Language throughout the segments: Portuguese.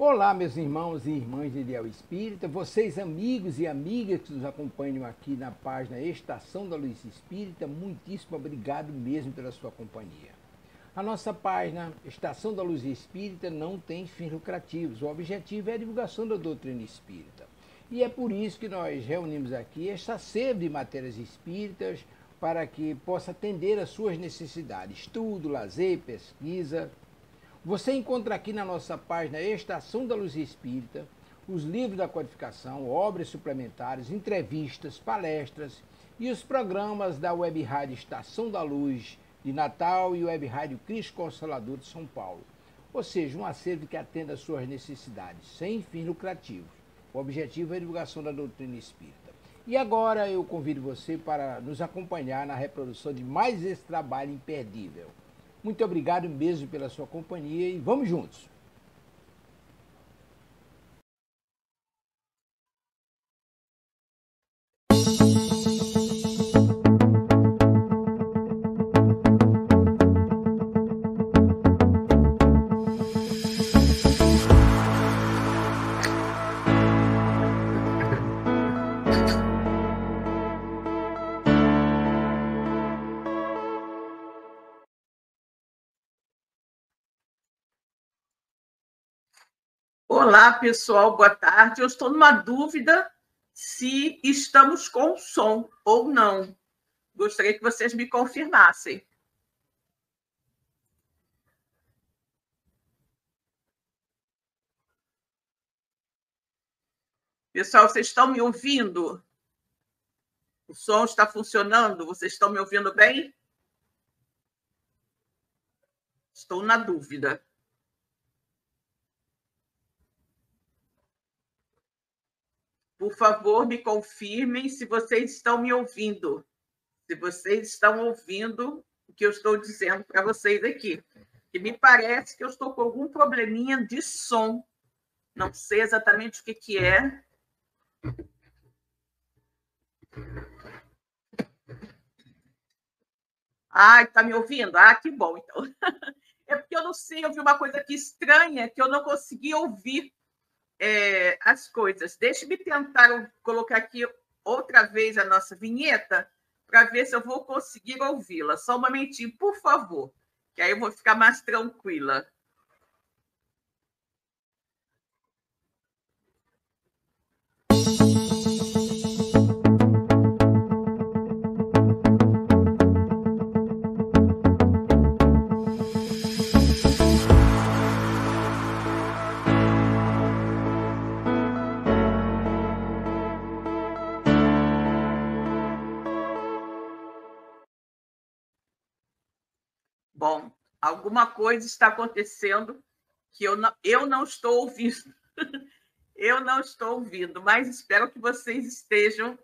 Olá, meus irmãos e irmãs de Ideal Espírita, vocês amigos e amigas que nos acompanham aqui na página Estação da Luz Espírita, muitíssimo obrigado mesmo pela sua companhia. A nossa página Estação da Luz Espírita não tem fins lucrativos, o objetivo é a divulgação da doutrina espírita. E é por isso que nós reunimos aqui esta sede de matérias espíritas para que possa atender às suas necessidades, estudo, lazer, pesquisa. Você encontra aqui na nossa página Estação da Luz Espírita os livros da codificação, obras suplementares, entrevistas, palestras e os programas da Web Rádio Estação da Luz de Natal e Web Rádio Cristo Consolador de São Paulo. Ou seja, um acervo que atenda às suas necessidades, sem fins lucrativos. O objetivo é a divulgação da doutrina espírita. E agora eu convido você para nos acompanhar na reprodução de mais esse trabalho imperdível. Muito obrigado mesmo pela sua companhia e vamos juntos! Olá, pessoal, boa tarde. Eu estou numa dúvida se estamos com som ou não. Gostaria que vocês me confirmassem. Pessoal, vocês estão me ouvindo? O som está funcionando? Vocês estão me ouvindo bem? Estou na dúvida. Por favor, me confirmem se vocês estão me ouvindo. Se vocês estão ouvindo o que eu estou dizendo para vocês aqui. Que me parece que eu estou com algum probleminha de som. Não sei exatamente o que é. Ah, está me ouvindo? Ah, que bom, então. É porque eu não sei, eu vi uma coisa aqui estranha, que eu não consegui ouvir as coisas. Deixe-me tentar colocar aqui outra vez a nossa vinheta para ver se eu vou conseguir ouvi-la. Só um momentinho, por favor, que aí eu vou ficar mais tranquila. Bom, alguma coisa está acontecendo que eu não estou ouvindo. Eu não estou ouvindo, mas espero que vocês estejam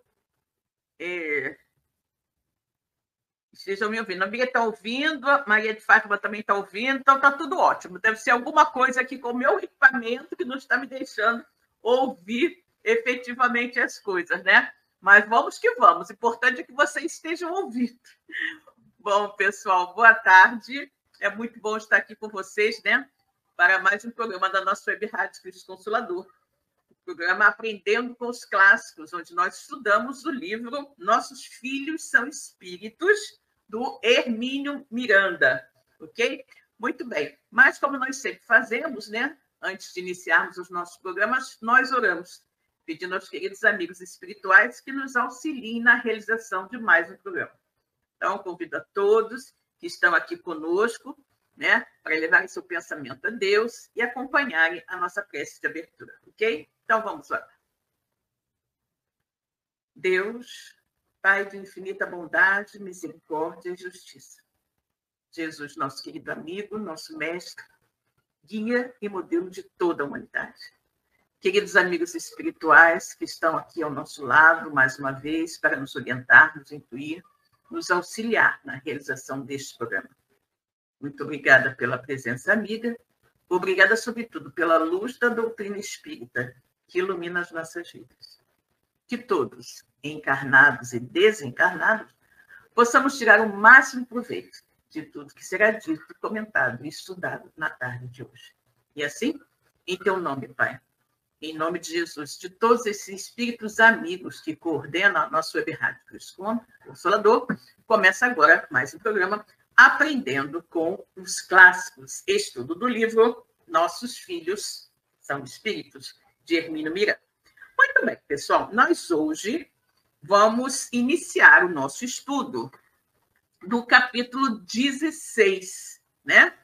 me ouvindo. A Bia está ouvindo, a Maria de Fátima também está ouvindo, então está tudo ótimo. Deve ser alguma coisa aqui com o meu equipamento que não está me deixando ouvir efetivamente as coisas, né? Mas vamos que vamos. O importante é que vocês estejam ouvindo. Bom, pessoal, boa tarde. É muito bom estar aqui com vocês, né? Para mais um programa da nossa Web Rádio Cristo Consolador. O programa Aprendendo com os Clássicos, onde nós estudamos o livro Nossos Filhos São Espíritos, do Hermínio Miranda. Ok? Muito bem. Mas, como nós sempre fazemos, né? Antes de iniciarmos os nossos programas, nós oramos, pedindo aos queridos amigos espirituais que nos auxiliem na realização de mais um programa. Então, convido a todos que estão aqui conosco, né, para levarem seu pensamento a Deus e acompanharem a nossa prece de abertura, ok? Então, vamos lá. Deus, Pai de infinita bondade, misericórdia e justiça. Jesus, nosso querido amigo, nosso mestre, guia e modelo de toda a humanidade. Queridos amigos espirituais que estão aqui ao nosso lado, mais uma vez, para nos orientar, nos intuir, nos auxiliar na realização deste programa. Muito obrigada pela presença amiga, obrigada, sobretudo, pela luz da doutrina espírita que ilumina as nossas vidas. Que todos, encarnados e desencarnados, possamos tirar o máximo proveito de tudo que será dito, comentado e estudado na tarde de hoje. E assim, em teu nome, Pai. Em nome de Jesus, de todos esses espíritos amigos que coordenam a nossa web rádio Consolador, começa agora mais um programa Aprendendo com os Clássicos, estudo do livro Nossos Filhos São Espíritos, de Hermínio Miranda. Muito bem, pessoal, nós hoje vamos iniciar o nosso estudo do capítulo 16, né?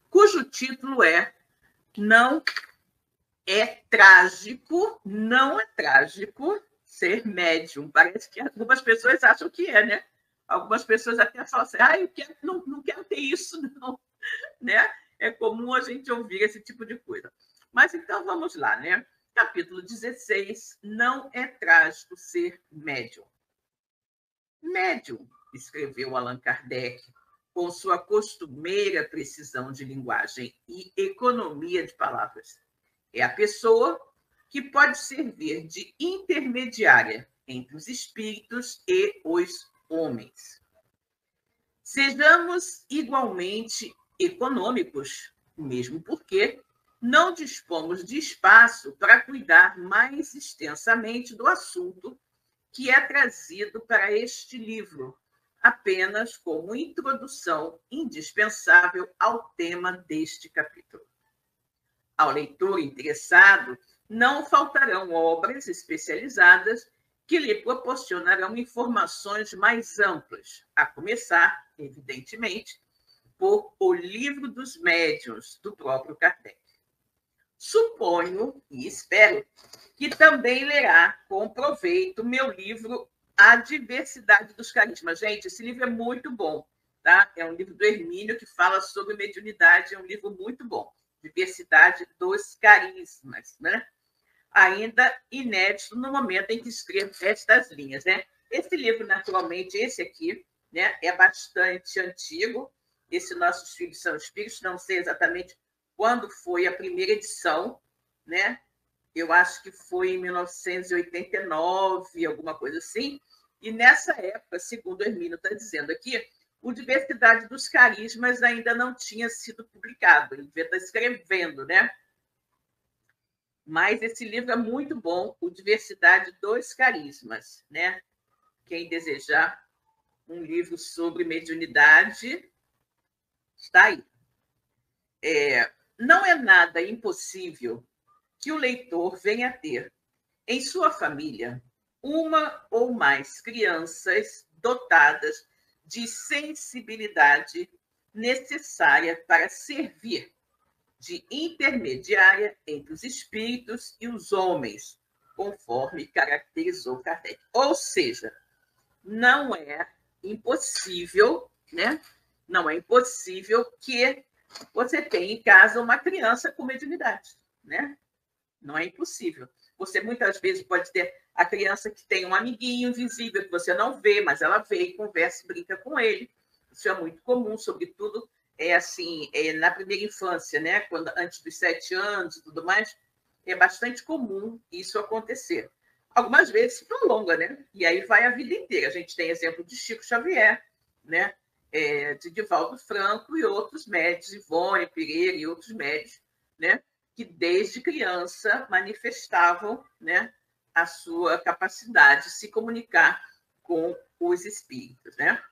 Cujo título é Não é trágico ser médium. Parece que algumas pessoas acham que é, né? Algumas pessoas até falam assim, não quero ter isso, não. Né? É comum a gente ouvir esse tipo de coisa. Mas então vamos lá, né? Capítulo 16, não é trágico ser médium. Médium, escreveu Allan Kardec, com sua costumeira precisão de linguagem e economia de palavras. É a pessoa que pode servir de intermediária entre os espíritos e os homens. Sejamos igualmente econômicos, mesmo porque não dispomos de espaço para cuidar mais extensamente do assunto que é trazido para este livro, apenas como introdução indispensável ao tema deste capítulo. Ao leitor interessado, não faltarão obras especializadas que lhe proporcionarão informações mais amplas, a começar, evidentemente, por O Livro dos Médiuns, do próprio Kardec. Suponho e espero que também lerá com proveito meu livro A Diversidade dos Carismas. Gente, esse livro é muito bom, tá? É um livro do Hermínio que fala sobre mediunidade, é um livro muito bom. Diversidade dos Carismas, né? Ainda inédito no momento em que escrevo estas linhas, né? Esse livro, naturalmente, esse aqui, né, é bastante antigo. Esse Nossos Filhos São Espíritos, não sei exatamente quando foi a primeira edição, né? Eu acho que foi em 1989, alguma coisa assim. E nessa época, segundo o Hermínio está dizendo aqui, o Diversidade dos Carismas ainda não tinha sido publicado. Ele devia estar escrevendo, né? Mas esse livro é muito bom, O Diversidade dos Carismas, né? Quem desejar um livro sobre mediunidade, está aí. Não é nada impossível que o leitor venha a ter em sua família uma ou mais crianças dotadas de sensibilidade necessária para servir de intermediária entre os espíritos e os homens, conforme caracterizou Kardec. Ou seja, não é impossível, né? Não é impossível que você tenha em casa uma criança com mediunidade, né? Não é impossível. Você muitas vezes pode ter a criança que tem um amiguinho invisível que você não vê, mas ela vê e conversa e brinca com ele. Isso é muito comum, sobretudo na primeira infância, né? Antes dos 7 anos e tudo mais, é bastante comum isso acontecer. Algumas vezes se prolonga, né? E aí vai a vida inteira. A gente tem exemplo de Chico Xavier, né? De Divaldo Franco e outros médios, Ivone Pereira e outros médios, né? Que desde criança manifestavam, né, a sua capacidade de se comunicar com os espíritos, né?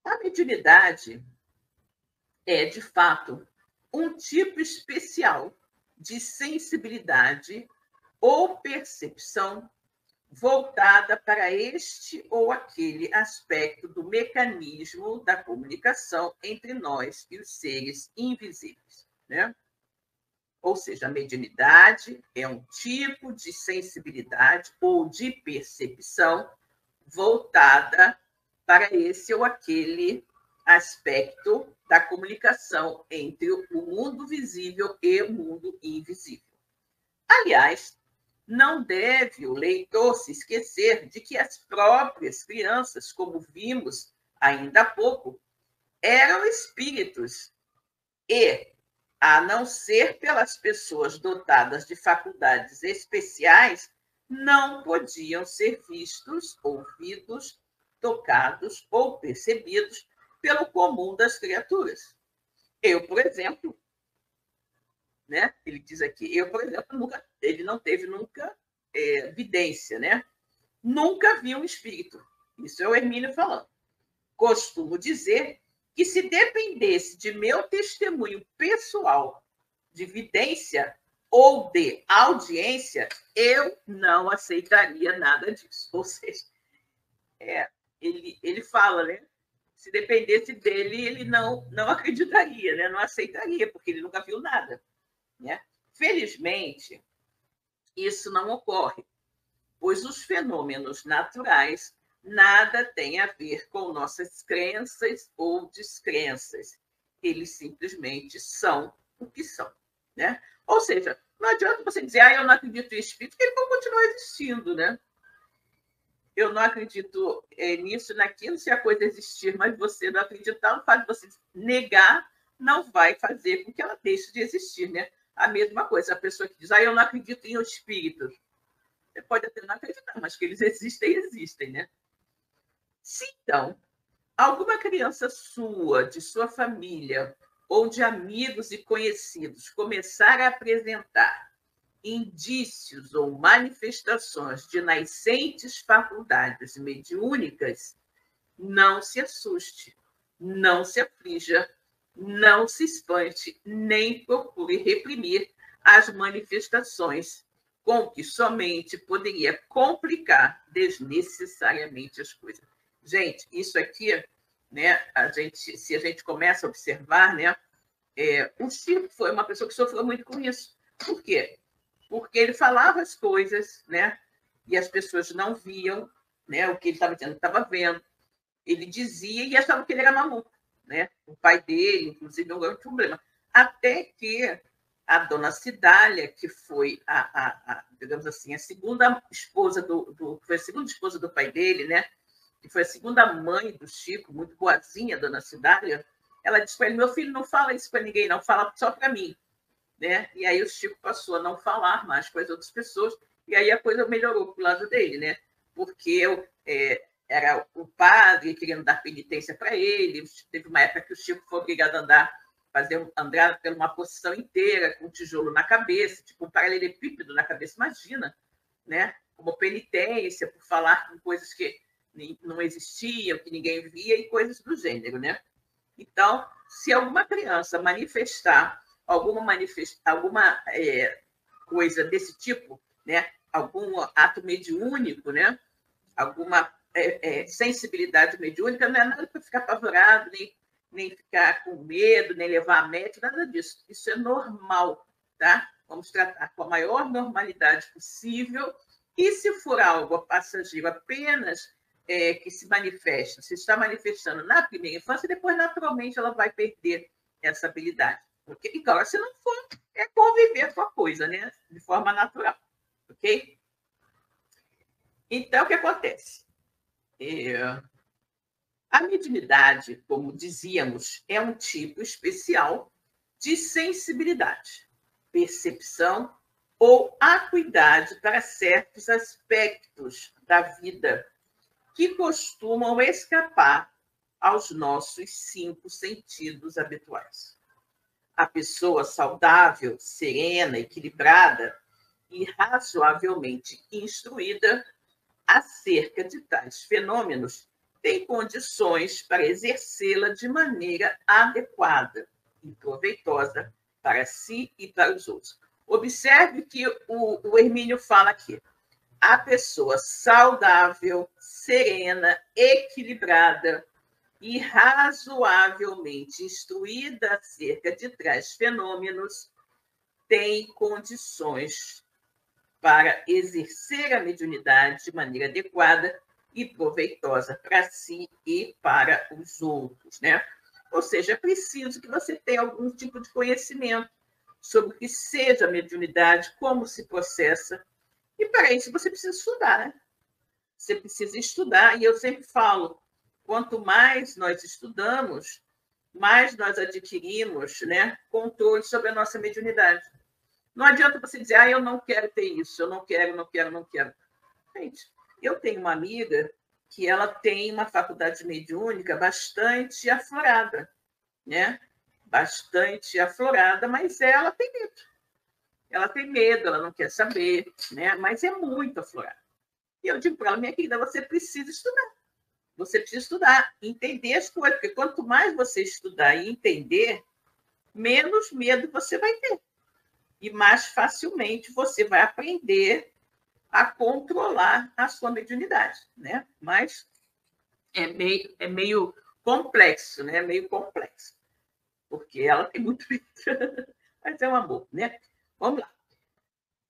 A mediunidade é, de fato, um tipo especial de sensibilidade ou percepção voltada para este ou aquele aspecto do mecanismo da comunicação entre nós e os seres invisíveis, né? Ou seja, a mediunidade é um tipo de sensibilidade ou de percepção voltada para esse ou aquele aspecto da comunicação entre o mundo visível e o mundo invisível. Aliás, não deve o leitor se esquecer de que as próprias crianças, como vimos ainda há pouco, eram espíritos e, a não ser pelas pessoas dotadas de faculdades especiais, não podiam ser vistos, ouvidos, tocados ou percebidos pelo comum das criaturas. Eu, por exemplo, né? Ele diz aqui, eu, por exemplo, ele não teve nunca vidência, né? Nunca vi um espírito. Isso é o Hermínio falando. Costumo dizer que se dependesse de meu testemunho pessoal de vidência ou de audiência, eu não aceitaria nada disso. Ou seja, ele fala, né? Se dependesse dele, ele não acreditaria, né? Não aceitaria, porque ele nunca viu nada, né? Felizmente, isso não ocorre, pois os fenômenos naturais nada têm a ver com nossas crenças ou descrenças. Eles simplesmente são o que são, né? Ou seja, não adianta você dizer, eu não acredito em espírito, que ele vai continuar existindo, né? Eu não acredito nisso, naquilo, se a coisa existir, mas você não acreditar, o fato de você negar não vai fazer com que ela deixe de existir, né? A mesma coisa, a pessoa que diz, eu não acredito em espíritos. Você pode até não acreditar, mas que eles existem, né? Se, então, alguma criança sua, de sua família, ou de amigos e conhecidos começar a apresentar indícios ou manifestações de nascentes faculdades mediúnicas, não se assuste, não se aflija, não se espante, nem procure reprimir as manifestações, com que somente poderia complicar desnecessariamente as coisas. Gente, isso aqui, né, se a gente começa a observar, né, o Chico foi uma pessoa que sofreu muito com isso. Por quê? Porque ele falava as coisas, né, e as pessoas não viam, né, o que ele estava dizendo, estava vendo. Ele dizia e achava que ele era maluco, né? O pai dele, inclusive, não ganhou problema. Até que a dona Cidália, que foi digamos assim, a segunda esposa foi a segunda esposa do pai dele, né? Que foi a segunda mãe do Chico, muito boazinha, a dona Cidália, ela disse para ele, meu filho, não fala isso para ninguém, não, fala só para mim. Né? E aí o Chico passou a não falar mais com as outras pessoas, e aí a coisa melhorou para o lado dele, né? Porque era o padre querendo dar penitência para ele. Teve uma época que o Chico foi obrigado a andar por uma procissão inteira com um tijolo na cabeça, tipo um paralelepípedo na cabeça, imagina, né? Como penitência por falar com coisas que não existiam, que ninguém via e coisas do gênero, né? Então, se alguma criança manifestar alguma coisa desse tipo, né? Algum ato mediúnico, né? Alguma sensibilidade mediúnica, não é nada para ficar apavorado, nem ficar com medo, nem levar a médico, nada disso. Isso é normal, tá? Vamos tratar com a maior normalidade possível. E se for algo passageiro apenas que se está manifestando na primeira infância, depois, naturalmente, ela vai perder essa habilidade. Okay? E, claro, se não for, conviver com a coisa, né? De forma natural. Ok? Então, o que acontece? A mediunidade, como dizíamos, é um tipo especial de sensibilidade, percepção ou acuidade para certos aspectos da vida que costumam escapar aos nossos 5 sentidos habituais. A pessoa saudável, serena, equilibrada e razoavelmente instruída acerca de tais fenômenos tem condições para exercê-la de maneira adequada e proveitosa para si e para os outros. Observe que o Hermínio fala aqui. A pessoa saudável, serena, equilibrada e razoavelmente instruída acerca de tais fenômenos tem condições para exercer a mediunidade de maneira adequada e proveitosa para si e para os outros, né? Ou seja, é preciso que você tenha algum tipo de conhecimento sobre o que seja a mediunidade, como se processa, e para isso você precisa estudar, né? Você precisa estudar, e eu sempre falo, quanto mais nós estudamos, mais nós adquirimos, né, controle sobre a nossa mediunidade. Não adianta você dizer, eu não quero ter isso, eu não quero. Gente, eu tenho uma amiga que ela tem uma faculdade mediúnica bastante aflorada, né? Bastante aflorada, mas ela tem medo. ela tem medo, ela não quer saber, né? Mas é muito aflorado. E eu digo para ela, minha querida, você precisa estudar. Você precisa estudar, entender as coisas, porque quanto mais você estudar e entender, menos medo você vai ter. E mais facilmente você vai aprender a controlar a sua mediunidade, né? Mas é meio complexo, né? Meio complexo, porque ela tem muito medo. Mas é um amor, né? Vamos lá.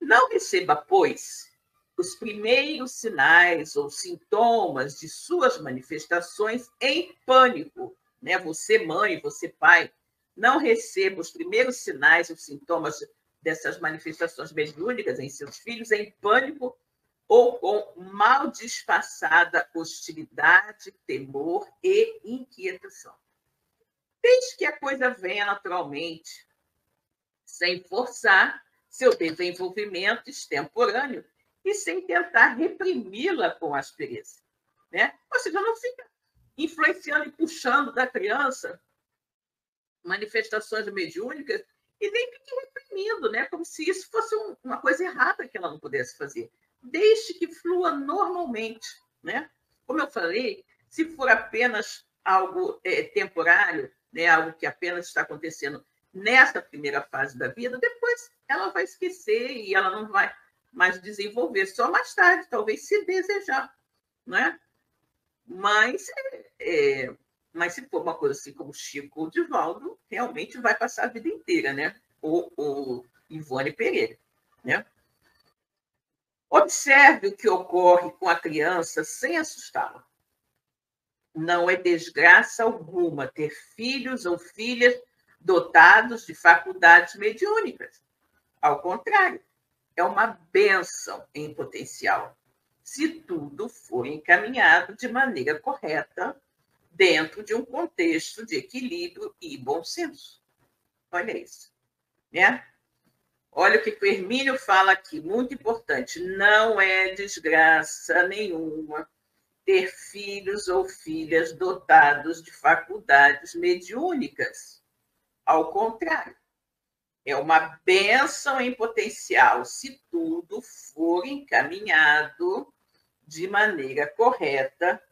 Não receba, pois, os primeiros sinais ou sintomas de suas manifestações em pânico, né? Você, mãe, você, pai, não receba os primeiros sinais ou sintomas dessas manifestações mediúnicas em seus filhos em pânico ou com mal disfarçada hostilidade, temor e inquietação. Desde que a coisa venha naturalmente, sem forçar seu desenvolvimento extemporâneo e sem tentar reprimi-la com aspereza, né? Ou seja, não fica influenciando e puxando da criança manifestações mediúnicas e nem fique reprimindo, né? Como se isso fosse uma coisa errada que ela não pudesse fazer. Deixe que flua normalmente, né? Como eu falei, se for apenas algo temporário, né? Algo que apenas está acontecendo nessa primeira fase da vida, depois ela vai esquecer e ela não vai mais desenvolver, só mais tarde, talvez, se desejar, né? Mas se for uma coisa assim como Chico ou Divaldo, realmente vai passar a vida inteira, né? Ou Ivone Pereira, né? Observe o que ocorre com a criança sem assustá-la. Não é desgraça alguma ter filhos ou filhas dotados de faculdades mediúnicas. Ao contrário, é uma bênção em potencial, se tudo for encaminhado de maneira correta, dentro de um contexto de equilíbrio e bom senso. Olha isso, né? Olha o que o Hermínio fala aqui, muito importante. Não é desgraça nenhuma ter filhos ou filhas dotados de faculdades mediúnicas. Ao contrário, é uma bênção em potencial se tudo for encaminhado de maneira correta,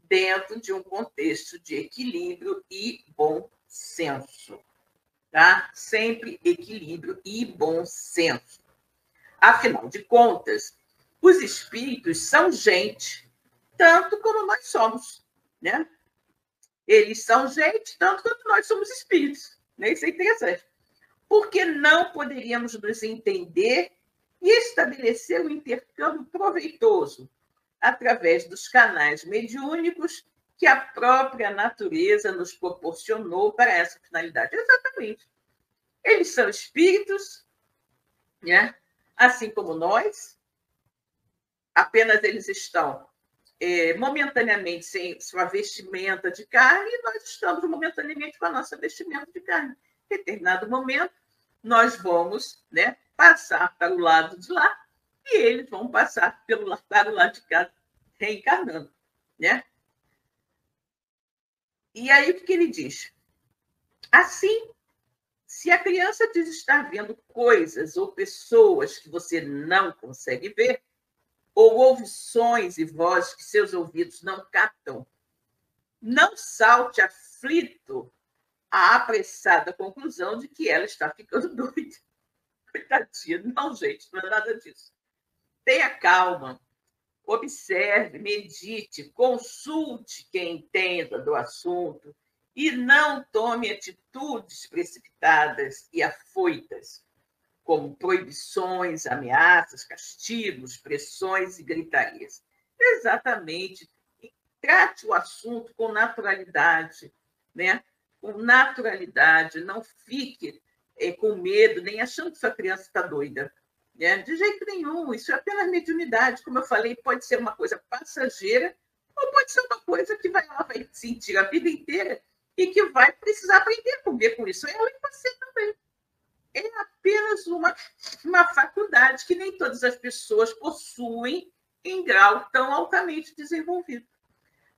dentro de um contexto de equilíbrio e bom senso. Tá? Sempre equilíbrio e bom senso. Afinal de contas, os espíritos são gente, tanto como nós somos, né? Eles são gente, tanto quanto nós somos espíritos. Né? Isso é interessante. Porque não poderíamos nos entender e estabelecer um intercâmbio proveitoso através dos canais mediúnicos que a própria natureza nos proporcionou para essa finalidade. Exatamente. Eles são espíritos, né? Assim como nós, apenas eles estão momentaneamente sem sua vestimenta de carne e nós estamos momentaneamente com a nossa vestimenta de carne. Em determinado momento, nós vamos, né, passar para o lado de lá e eles vão passar para o lado de cá, reencarnando, né? E aí, o que ele diz? Assim, se a criança diz estar vendo coisas ou pessoas que você não consegue ver, ou ouve sons e vozes que seus ouvidos não captam, não salte aflito à apressada conclusão de que ela está ficando doida. Coitadinha. Não, gente, não é nada disso. Tenha calma, observe, medite, consulte quem entenda do assunto e não tome atitudes precipitadas e afoitas, como proibições, ameaças, castigos, pressões e gritarias. Exatamente. Trate o assunto com naturalidade, né? Com naturalidade, não fique com medo, nem achando que sua criança está doida. Né? De jeito nenhum, isso é apenas mediunidade. Como eu falei, pode ser uma coisa passageira ou pode ser uma coisa que ela vai sentir a vida inteira e que vai precisar aprender a conviver com isso. Ela e você também. É apenas uma faculdade que nem todas as pessoas possuem em grau tão altamente desenvolvido.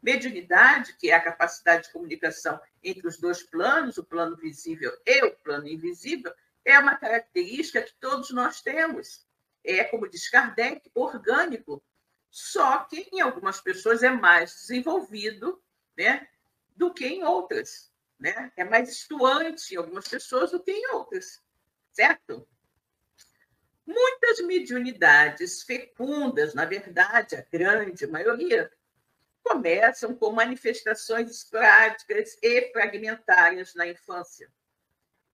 Mediunidade, que é a capacidade de comunicação entre os dois planos, o plano visível e o plano invisível, é uma característica que todos nós temos. É, como diz Kardec, orgânico. Só que em algumas pessoas é mais desenvolvido, né, do que em outras. Né? É mais estuante em algumas pessoas do que em outras. Certo? Muitas mediunidades fecundas, na verdade, a grande maioria, começam com manifestações esporádicas e fragmentárias na infância.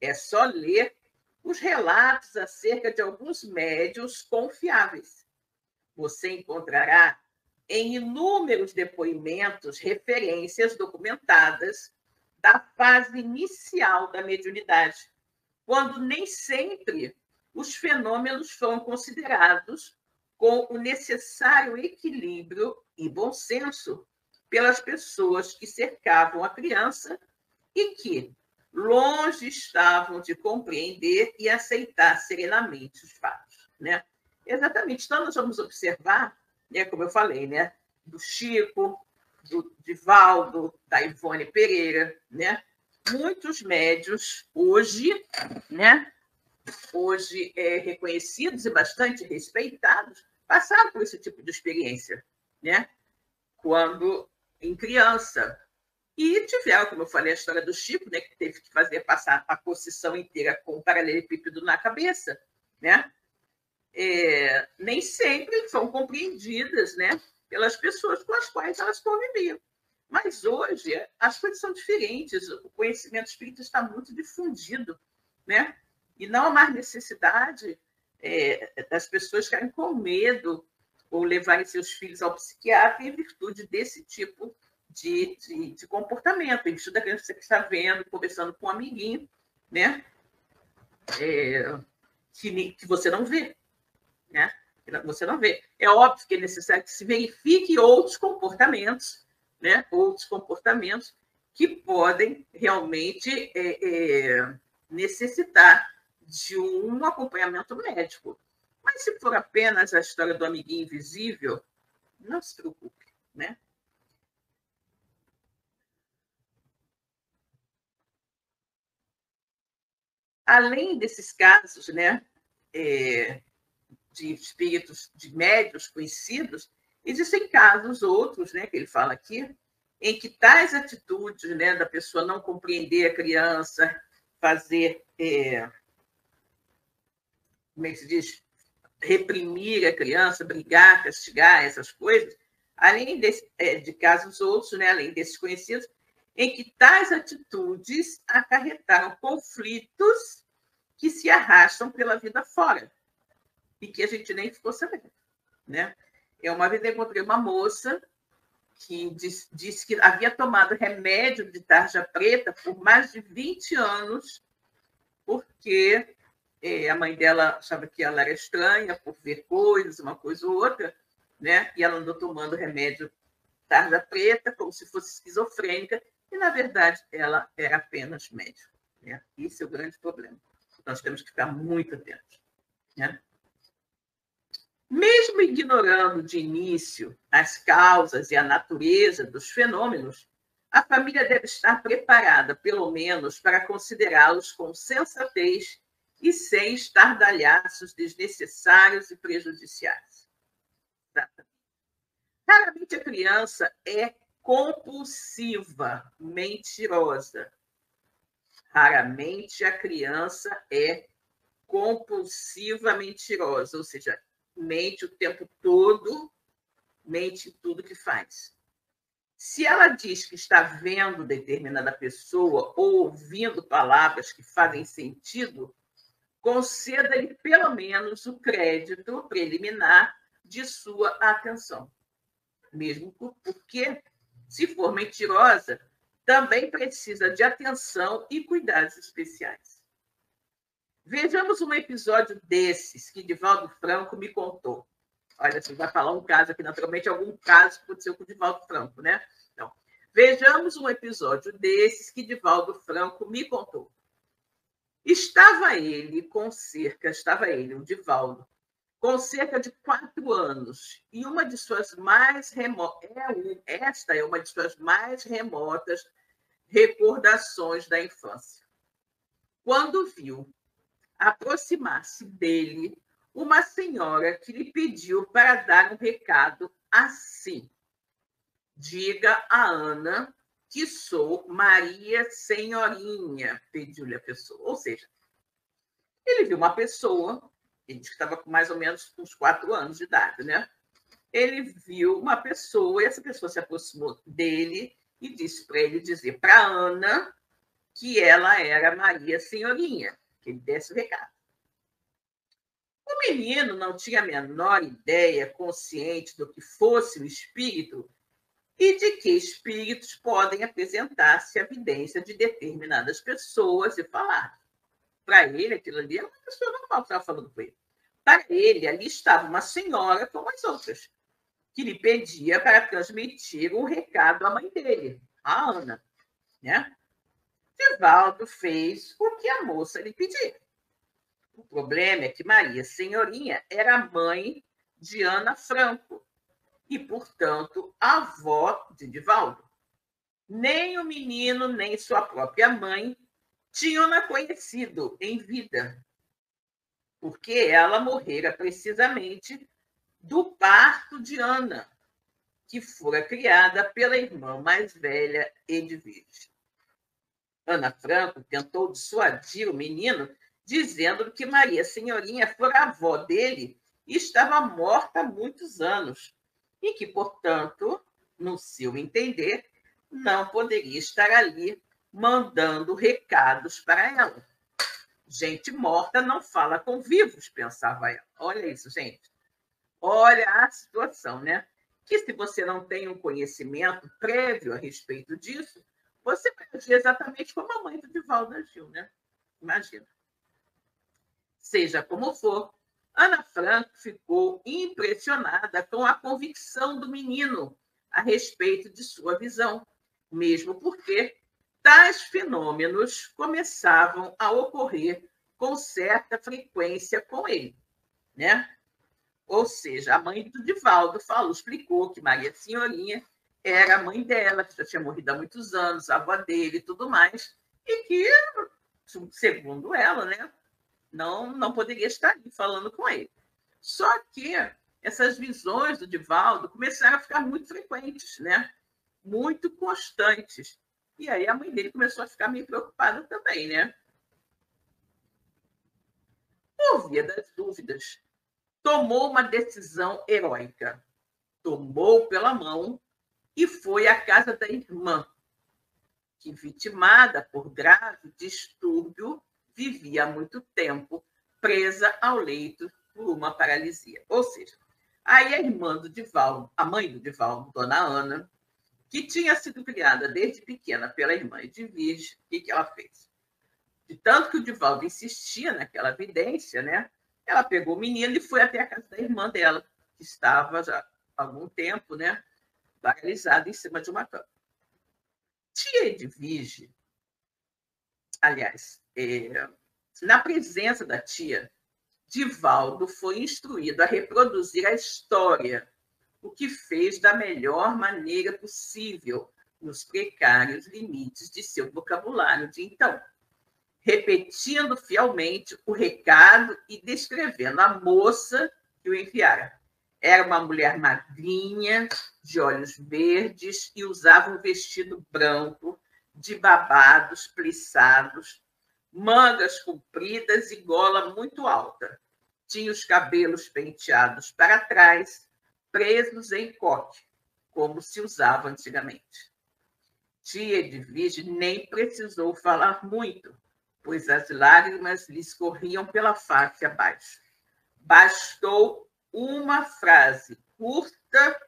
É só ler os relatos acerca de alguns médiuns confiáveis. Você encontrará em inúmeros depoimentos referências documentadas da fase inicial da mediunidade, quando nem sempre os fenômenos foram considerados com o necessário equilíbrio e bom senso pelas pessoas que cercavam a criança e que, longe estavam de compreender e aceitar serenamente os fatos. Né? Exatamente. Então, nós vamos observar, né, como eu falei, né, do Chico, do Divaldo, da Ivone Pereira, né? Muitos médios hoje, né, hoje reconhecidos e bastante respeitados, passaram por esse tipo de experiência, né? Quando em criança. E tiveram, como eu falei, a história do Chico, né, que teve que passar a procissão inteira com um paralelepípedo na cabeça, né? Nem sempre são compreendidas, né, pelas pessoas com as quais elas conviviam. Mas hoje as coisas são diferentes, o conhecimento espírita está muito difundido, né? E não há mais necessidade das pessoas ficarem com medo ou levarem seus filhos ao psiquiatra em virtude desse tipo de comportamento, em virtude daquilo que você está vendo, conversando com um amiguinho, né? Que você não vê, né? Você não vê. É óbvio que é necessário que se verifique outros comportamentos, né? Outros comportamentos que podem realmente necessitar de um acompanhamento médico. Mas se for apenas a história do amiguinho invisível, não se preocupe, né? Além desses casos, né, de espíritos, de médios conhecidos, existem casos outros, né, que ele fala aqui, em que tais atitudes, né, da pessoa não compreender a criança, fazer, como é que se diz, reprimir a criança, brigar, castigar, essas coisas, além de casos outros, né, além desses conhecidos, em que tais atitudes acarretaram conflitos que se arrastam pela vida fora e que a gente nem ficou sabendo, né? Uma vez eu encontrei uma moça que disse que havia tomado remédio de tarja preta por mais de 20 anos, porque a mãe dela achava que ela era estranha por ver coisas, uma coisa ou outra, né? E ela andou tomando remédio tarja preta como se fosse esquizofrênica, e, na verdade, ela era apenas médica. Né? Esse é o grande problema. Nós temos que ficar muito atentos. Né? Mesmo ignorando de início as causas e a natureza dos fenômenos, a família deve estar preparada, pelo menos, para considerá-los com sensatez e sem estardalhaços desnecessários e prejudiciais. Raramente a criança é compulsiva, mentirosa. Raramente a criança é compulsiva, mentirosa, ou seja, mente o tempo todo, mente tudo que faz. Se ela diz que está vendo determinada pessoa ou ouvindo palavras que fazem sentido, conceda-lhe pelo menos o crédito preliminar de sua atenção. Mesmo porque, se for mentirosa, também precisa de atenção e cuidados especiais. Vejamos um episódio desses que Divaldo Franco me contou. Olha, você vai falar um caso aqui, naturalmente, algum caso que aconteceu com o Divaldo Franco, né? Então, vejamos um episódio desses que Divaldo Franco me contou. Estava ele, o Divaldo, com cerca de 4 anos, e uma de suas mais remotas, esta é uma de suas mais remotas recordações da infância. Quando viu aproximar-se dele uma senhora que lhe pediu para dar um recado assim: diga a Ana que sou Maria Senhorinha, pediu-lhe a pessoa. Ou seja, ele viu uma pessoa, ele disse que estava com mais ou menos uns 4 anos de idade, né? Ele viu uma pessoa e essa pessoa se aproximou dele e disse para ele dizer para Ana que ela era Maria Senhorinha, que ele desse o recado. O menino não tinha a menor ideia consciente do que fosse o espírito e de que espíritos podem apresentar-se à evidência de determinadas pessoas e falar. Para ele, aquilo ali era uma pessoa normal que estava falando com ele. Para ele, ali estava uma senhora como as outras, que lhe pedia para transmitir um recado à mãe dele, a Ana. Né? Divaldo fez o que a moça lhe pediu. O problema é que Maria Senhorinha era mãe de Ana Franco e, portanto, avó de Divaldo. Nem o menino, nem sua própria mãe tinham-na conhecido em vida, porque ela morrera precisamente do parto de Ana, que fora criada pela irmã mais velha, Edvige. Ana Franco tentou dissuadir o menino, dizendo que Maria Senhorinha fora avó dele e estava morta há muitos anos, e que, portanto, no seu entender, não poderia estar ali mandando recados para ela. Gente morta não fala com vivos, pensava ela. Olha isso, gente. Olha a situação, né? Que se você não tem um conhecimento prévio a respeito disso, você vai agir exatamente como a mãe do Divaldo agiu, né? Imagina. Seja como for, Ana Franco ficou impressionada com a convicção do menino a respeito de sua visão, mesmo porque tais fenômenos começavam a ocorrer com certa frequência com ele, né? Ou seja, a mãe do Divaldo explicou que Maria Senhorinha era a mãe dela, que já tinha morrido há muitos anos, a avó dele e tudo mais, e que, segundo ela, né, não poderia estar ali falando com ele. Só que essas visões do Divaldo começaram a ficar muito frequentes, né? Muito constantes. E aí a mãe dele começou a ficar meio preocupada também, né? Por via das dúvidas, tomou uma decisão heróica. Tomou pela mão e foi à casa da irmã, que, vitimada por grave distúrbio, vivia há muito tempo presa ao leito por uma paralisia. Ou seja, aí a irmã do Divaldo, a mãe do Divaldo, Dona Ana, que tinha sido criada desde pequena pela irmã Edvige, o que ela fez? De tanto que o Divaldo insistia naquela vidência, né? Ela pegou o menino e foi até a casa da irmã dela, que estava já há algum tempo, né, paralisada em cima de uma cama. Tia Edvige, aliás, na presença da tia, Divaldo foi instruído a reproduzir a história, o que fez da melhor maneira possível, nos precários limites de seu vocabulário de então, repetindo fielmente o recado e descrevendo a moça que o enviara. Era uma mulher magrinha, de olhos verdes, e usava um vestido branco, de babados plissados, mangas compridas e gola muito alta. Tinha os cabelos penteados para trás, presos em coque, como se usava antigamente. Tia Edvige nem precisou falar muito, pois as lágrimas lhe escorriam pela face abaixo. Bastou uma frase curta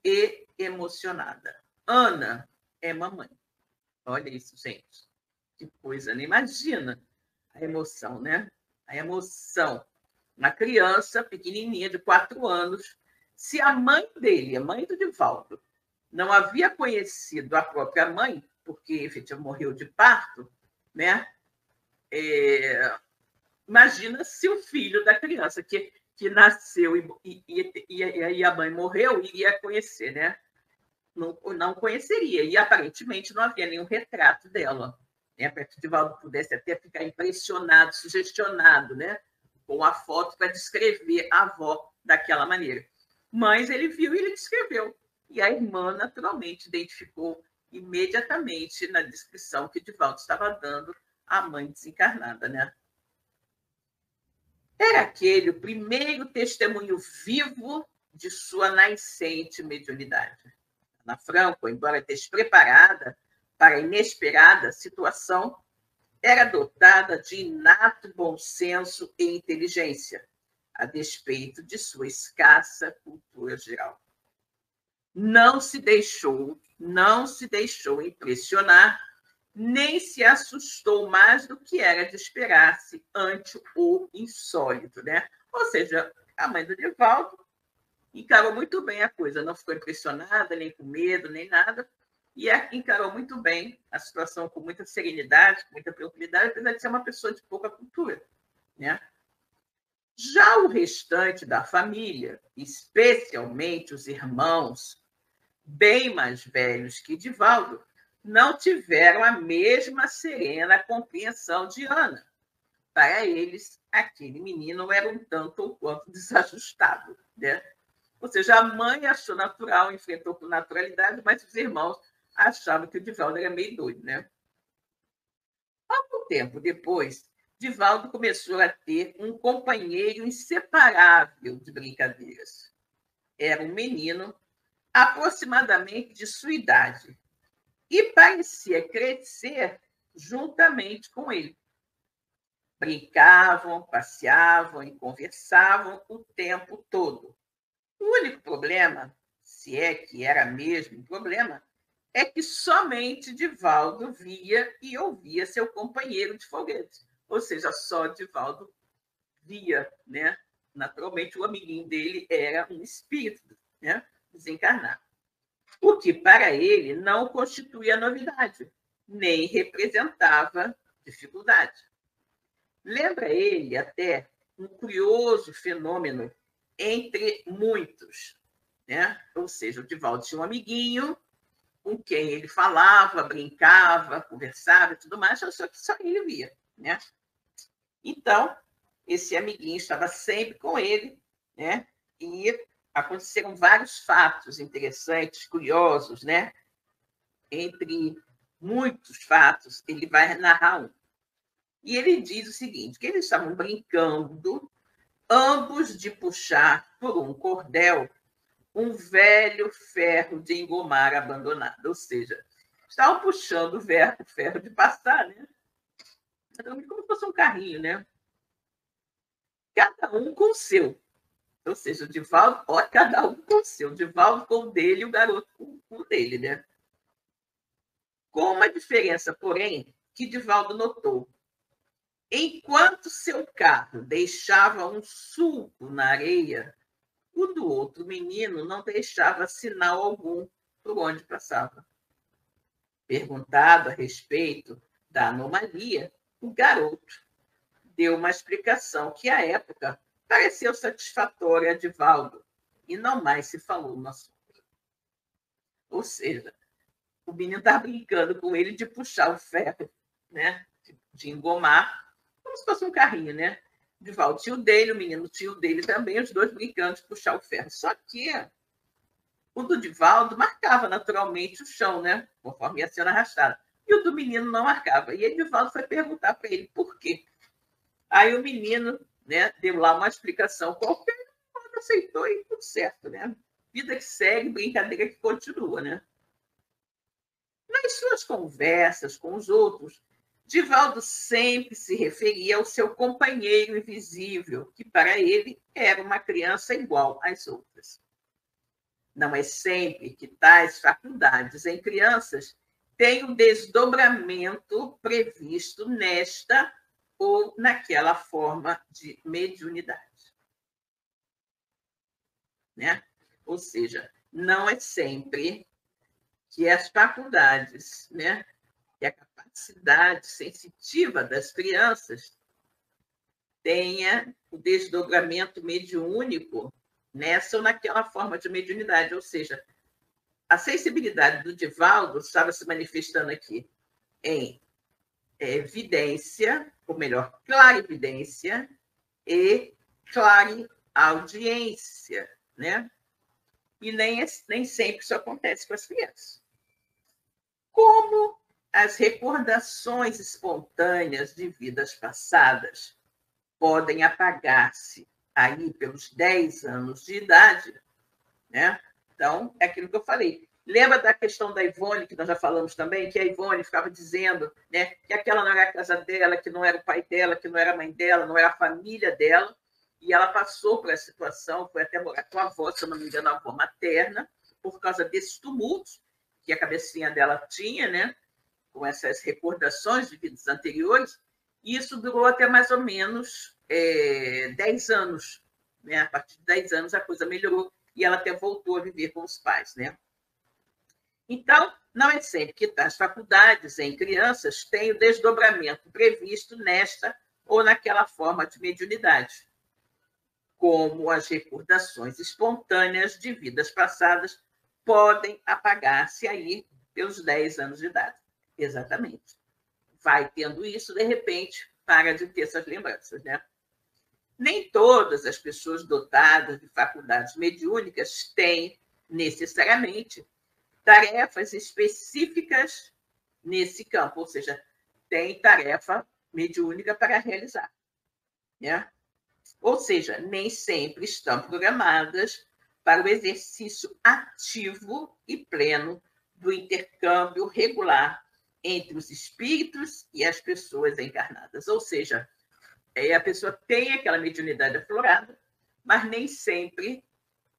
e emocionada. Ana é mamãe. Olha isso, gente. Que coisa, né? Imagina a emoção, né? A emoção. Uma criança pequenininha de 4 anos, se a mãe dele, a mãe do Divaldo, não havia conhecido a própria mãe, porque efetivamente morreu de parto, né? Imagina se o filho da criança que nasceu e a mãe morreu iria conhecer, né? Não conheceria. E aparentemente não havia nenhum retrato dela, né, para que Divaldo pudesse até ficar impressionado, sugestionado, né, com a foto para descrever a avó daquela maneira. Mas ele viu e ele descreveu. E a irmã, naturalmente, identificou imediatamente na descrição que Divaldo estava dando à mãe desencarnada, né? Era aquele o primeiro testemunho vivo de sua nascente mediunidade. Ana Franco, embora despreparada para a inesperada situação, era dotada de inato bom senso e inteligência, a despeito de sua escassa cultura geral. Não se deixou impressionar, nem se assustou mais do que era de esperar-se ante o insólito, né? Ou seja, a mãe do Divaldo encarou muito bem a coisa, não ficou impressionada, nem com medo, nem nada, e encarou muito bem a situação com muita serenidade, com muita tranquilidade, apesar de ser uma pessoa de pouca cultura, né? Já o restante da família, especialmente os irmãos, bem mais velhos que Divaldo, não tiveram a mesma serena compreensão de Ana. Para eles, aquele menino era um tanto ou quanto desajustado, né? Ou seja, a mãe achou natural, enfrentou com naturalidade, mas os irmãos achavam que o Divaldo era meio doido, né? Pouco tempo depois, Divaldo começou a ter um companheiro inseparável de brincadeiras. Era um menino aproximadamente de sua idade e parecia crescer juntamente com ele. Brincavam, passeavam e conversavam o tempo todo. O único problema, se é que era mesmo um problema, é que somente Divaldo via e ouvia seu companheiro de foguete. Ou seja, só Divaldo via, né? Naturalmente, o amiguinho dele era um espírito, né? Desencarnado. O que para ele não constituía novidade, nem representava dificuldade. Lembra ele até um curioso fenômeno entre muitos, né? Ou seja, o Divaldo tinha um amiguinho com quem ele falava, brincava, conversava e tudo mais, só que só ele via, né? Então, esse amiguinho estava sempre com ele, né? E aconteceram vários fatos interessantes, curiosos, né? Entre muitos fatos, ele vai narrar um. E ele diz o seguinte, que eles estavam brincando, ambos de puxar por um cordel um velho ferro de engomar abandonado. Ou seja, estavam puxando o ferro de passar, né? Como se fosse um carrinho, né? Cada um com o seu. Ou seja, o Divaldo, cada um com o seu. O Divaldo com o dele e o garoto com o dele, né? Com uma diferença, porém, que Divaldo notou. Enquanto seu carro deixava um sulco na areia, o do outro menino não deixava sinal algum por onde passava. Perguntado a respeito da anomalia, o garoto deu uma explicação que, à época, pareceu satisfatória a Divaldo, e não mais se falou no assunto. Ou seja, o menino está brincando com ele de puxar o ferro, né? De engomar, como se fosse um carrinho, né? Divaldo tinha o dele, o menino tinha o dele também, os dois brincando de puxar o ferro. Só que o do Divaldo marcava naturalmente o chão, né? Conforme ia sendo arrastado. E o do menino não marcava. E aí Divaldo foi perguntar para ele por quê. Aí o menino, né, deu lá uma explicação qualquer, aceitou e tudo certo, né? Vida que segue, brincadeira que continua, né? Nas suas conversas com os outros, Divaldo sempre se referia ao seu companheiro invisível, que para ele era uma criança igual às outras. Não é sempre que tais faculdades em crianças têm um desdobramento previsto nesta ou naquela forma de mediunidade. Né? Ou seja, não é sempre que as faculdades, né, que a capacidade sensitiva das crianças tenha o desdobramento mediúnico nessa ou naquela forma de mediunidade. Ou seja, a sensibilidade do Divaldo estava se manifestando aqui em evidência, ou melhor, clarividência e clareaudiência, né? E nem sempre isso acontece com as crianças. Como as recordações espontâneas de vidas passadas podem apagar-se aí pelos 10 anos de idade, né? Então, é aquilo que eu falei. Lembra da questão da Ivone, que nós já falamos também, que a Ivone ficava dizendo, né, que aquela não era a casa dela, que não era o pai dela, que não era a mãe dela, não era a família dela, e ela passou por essa situação, foi até morar com a avó, se eu não me engano, a avó materna, por causa desses tumultos que a cabecinha dela tinha, né, com essas recordações de vidas anteriores, e isso durou até mais ou menos 10 anos. Né? A partir de 10 anos a coisa melhorou e ela até voltou a viver com os pais. Né? Então, não é sempre que as faculdades em crianças têm o desdobramento previsto nesta ou naquela forma de mediunidade, como as recordações espontâneas de vidas passadas podem apagar-se aí pelos 10 anos de idade. Exatamente. Vai tendo isso, de repente, para de ter essas lembranças, né? Nem todas as pessoas dotadas de faculdades mediúnicas têm, necessariamente, tarefas específicas nesse campo, ou seja, tem tarefa mediúnica para realizar, né? Ou seja, nem sempre estão programadas para o exercício ativo e pleno do intercâmbio regular entre os espíritos e as pessoas encarnadas. Ou seja, a pessoa tem aquela mediunidade aflorada, mas nem sempre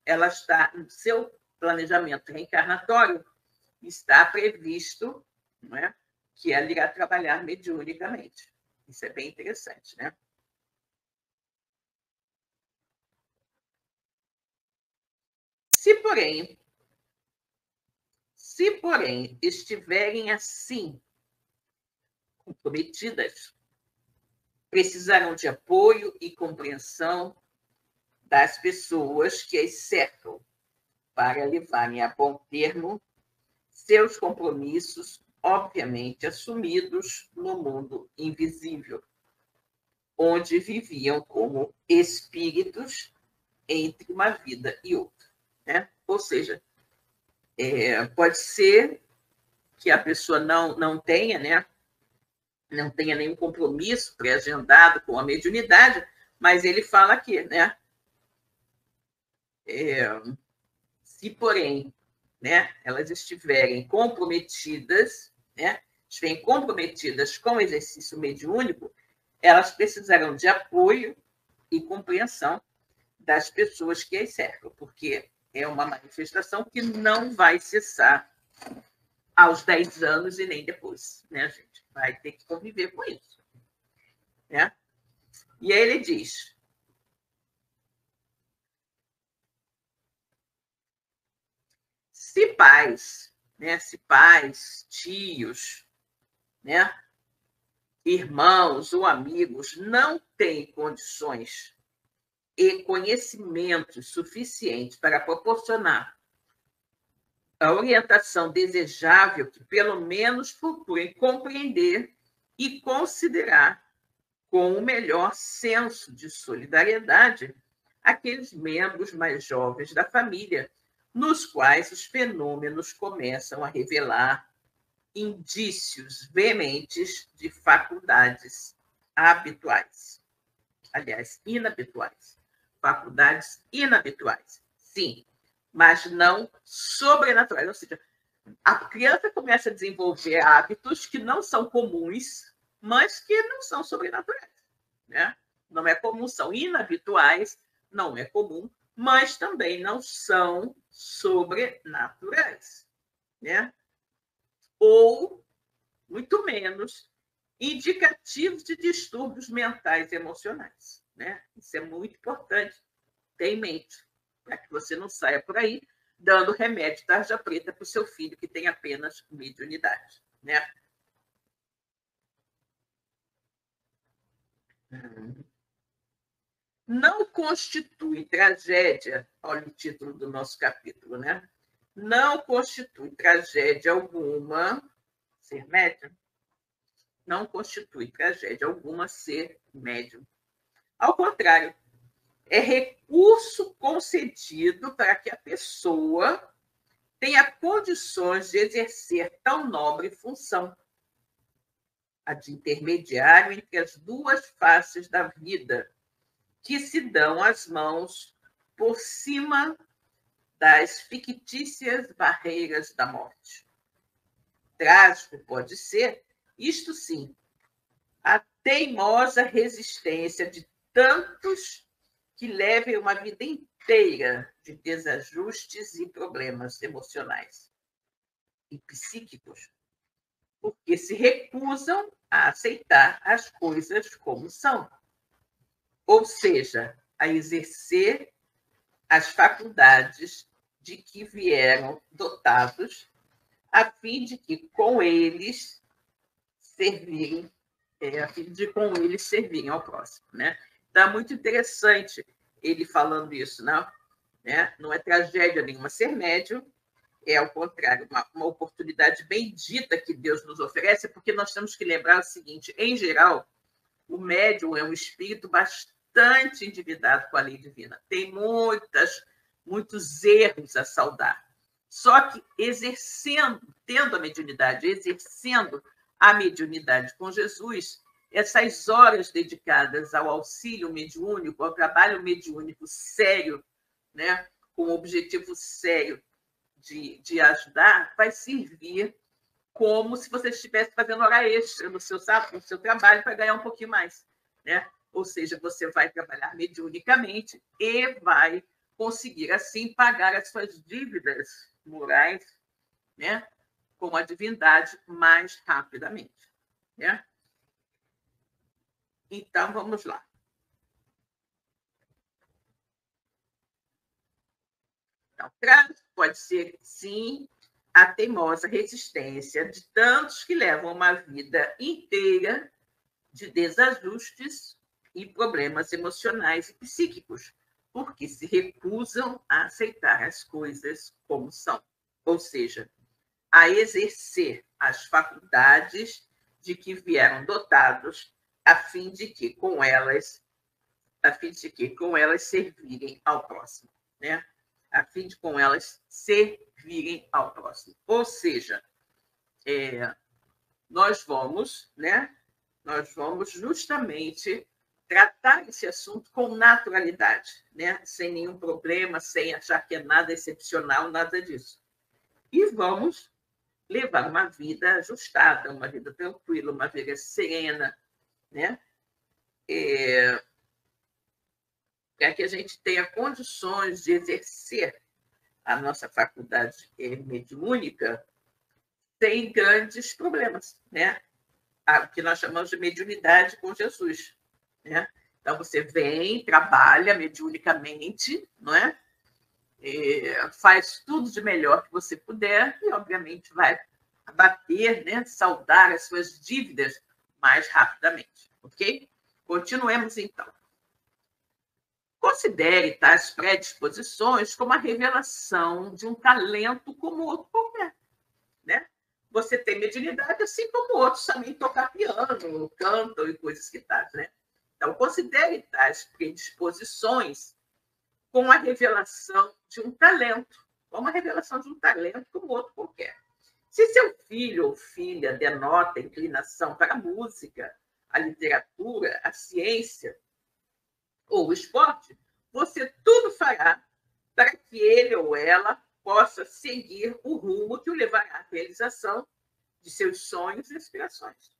ela está no seu planejamento reencarnatório, está previsto, não é, que ela irá trabalhar mediunicamente. Isso é bem interessante, né? Se, porém, estiverem assim comprometidas, precisarão de apoio e compreensão das pessoas que as cercam para levarem a bom termo seus compromissos, obviamente assumidos no mundo invisível, onde viviam como espíritos entre uma vida e outra. Né? Ou seja, pode ser que a pessoa não tenha, né? Não tenha nenhum compromisso pré-agendado com a mediunidade, mas ele fala aqui, né? Se, porém, né, elas estiverem comprometidas, né, com o exercício mediúnico, elas precisarão de apoio e compreensão das pessoas que as cercam, porque é uma manifestação que não vai cessar aos 10 anos e nem depois, né, gente? Vai ter que conviver com isso, né? E aí ele diz: se pais, né, tios, né, irmãos ou amigos não têm condições e conhecimentos suficientes para proporcionar a orientação desejável, que pelo menos procurem compreender e considerar com o melhor senso de solidariedade aqueles membros mais jovens da família, nos quais os fenômenos começam a revelar indícios veementes de faculdades habituais. Aliás, inabituais. Faculdades inabituais, sim, mas não sobrenaturais. Ou seja, a criança começa a desenvolver hábitos que não são comuns, mas que não são sobrenaturais. Né? Não é comum, são inabituais, não é comum, mas também não são sobrenaturais. Né? Ou, muito menos, indicativos de distúrbios mentais e emocionais. Né? Isso é muito importante ter em mente, para que você não saia por aí dando remédio tarja preta para o seu filho que tem apenas mediunidade. Né? Não constitui tragédia, olha o título do nosso capítulo, né? Não constitui tragédia alguma ser médium não constitui tragédia alguma ser médium. Ao contrário, é recurso concedido para que a pessoa tenha condições de exercer tão nobre função, a de intermediário entre as duas faces da vida, que se dão as mãos por cima das fictícias barreiras da morte. Trágico pode ser, isto sim, a teimosa resistência de tantos que levem uma vida inteira de desajustes e problemas emocionais e psíquicos, porque se recusam a aceitar as coisas como são, ou seja, a exercer as faculdades de que vieram dotados, a fim de que com eles servirem, ao próximo, né? Então, é muito interessante ele falando isso, não? Né? Não é tragédia nenhuma ser médium, é, ao contrário, uma oportunidade bendita que Deus nos oferece, porque nós temos que lembrar o seguinte: em geral, o médium é um espírito bastante endividado com a lei divina, tem muitos erros a saldar. Só que tendo a mediunidade, exercendo a mediunidade com Jesus, essas horas dedicadas ao auxílio mediúnico, ao trabalho mediúnico sério, né, com o objetivo sério de ajudar, vai servir como se você estivesse fazendo hora extra no seu trabalho para ganhar um pouquinho mais, né? Ou seja, você vai trabalhar mediunicamente e vai conseguir, assim, pagar as suas dívidas morais, né, com a divindade mais rapidamente, né? Então, vamos lá. Então, trágico pode ser, sim, a teimosa resistência de tantos que levam uma vida inteira de desajustes e problemas emocionais e psíquicos, porque se recusam a aceitar as coisas como são, ou seja, a exercer as faculdades de que vieram dotados, a fim de que com elas servirem ao próximo, né? A fim de com elas servirem ao próximo. Ou seja, nós vamos justamente tratar esse assunto com naturalidade, né? Sem nenhum problema, sem achar que é nada excepcional, nada disso. E vamos levar uma vida ajustada, uma vida tranquila, uma vida serena, né? Para que a gente tenha condições de exercer a nossa faculdade mediúnica sem grandes problemas, né? O que nós chamamos de mediunidade com Jesus, né? Então, você vem, trabalha mediunicamente, não é? Faz tudo de melhor que você puder e, obviamente, vai abater, né? Saldar as suas dívidas mais rapidamente, ok? Continuemos, então. Considere tais predisposições como a revelação de um talento como outro qualquer, né? Você tem mediunidade, assim como outros também tocam piano, cantam e coisas que tais, né? Então, considere tais predisposições como a revelação de um talento, como outro qualquer. Se seu filho ou filha denota inclinação para a música, a literatura, a ciência ou o esporte, você tudo fará para que ele ou ela possa seguir o rumo que o levará à realização de seus sonhos e aspirações.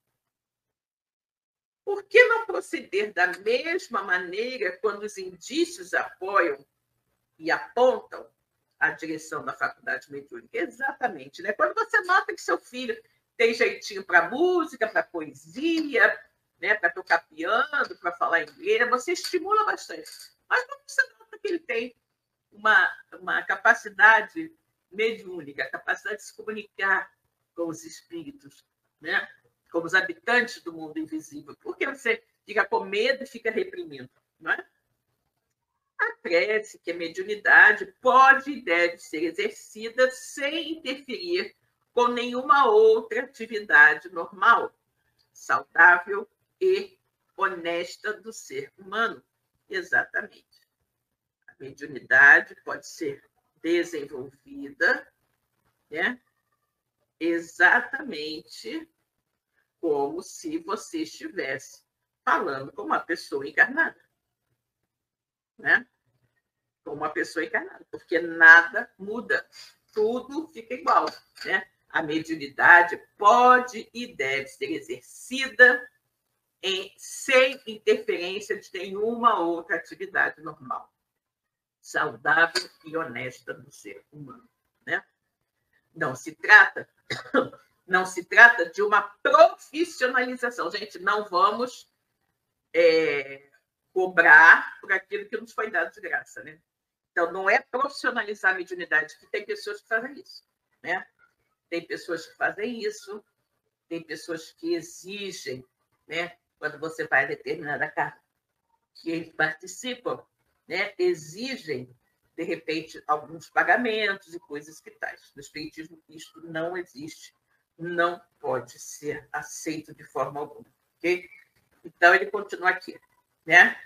Por que não proceder da mesma maneira quando os indícios apoiam e apontam a direção da faculdade mediúnica? Exatamente, né? Quando você nota que seu filho tem jeitinho para música, para poesia, né, para tocar piano, para falar inglês, você estimula bastante. Mas quando você nota que ele tem uma capacidade mediúnica, a capacidade de se comunicar com os espíritos, né, com os habitantes do mundo invisível, por que você fica com medo e fica reprimindo, não é? Acresce que a mediunidade pode e deve ser exercida sem interferir com nenhuma outra atividade normal, saudável e honesta do ser humano. Exatamente. A mediunidade pode ser desenvolvida, né? Exatamente como se você estivesse falando com uma pessoa encarnada, né? Com uma pessoa encarnada, porque nada muda, tudo fica igual, né? A mediunidade pode e deve ser exercida sem interferência de nenhuma outra atividade normal, saudável e honesta do ser humano, né? Não se trata de uma profissionalização. Gente, não vamos cobrar por aquilo que nos foi dado de graça, né? Então, não é profissionalizar a mediunidade, que tem pessoas que fazem isso, né? Tem pessoas que fazem isso, tem pessoas que exigem, né? Quando você vai a determinada casa, que participam, né? Exigem, de repente, alguns pagamentos e coisas que tais. No Espiritismo, isto não existe, não pode ser aceito de forma alguma, ok? Então, ele continua aqui, né?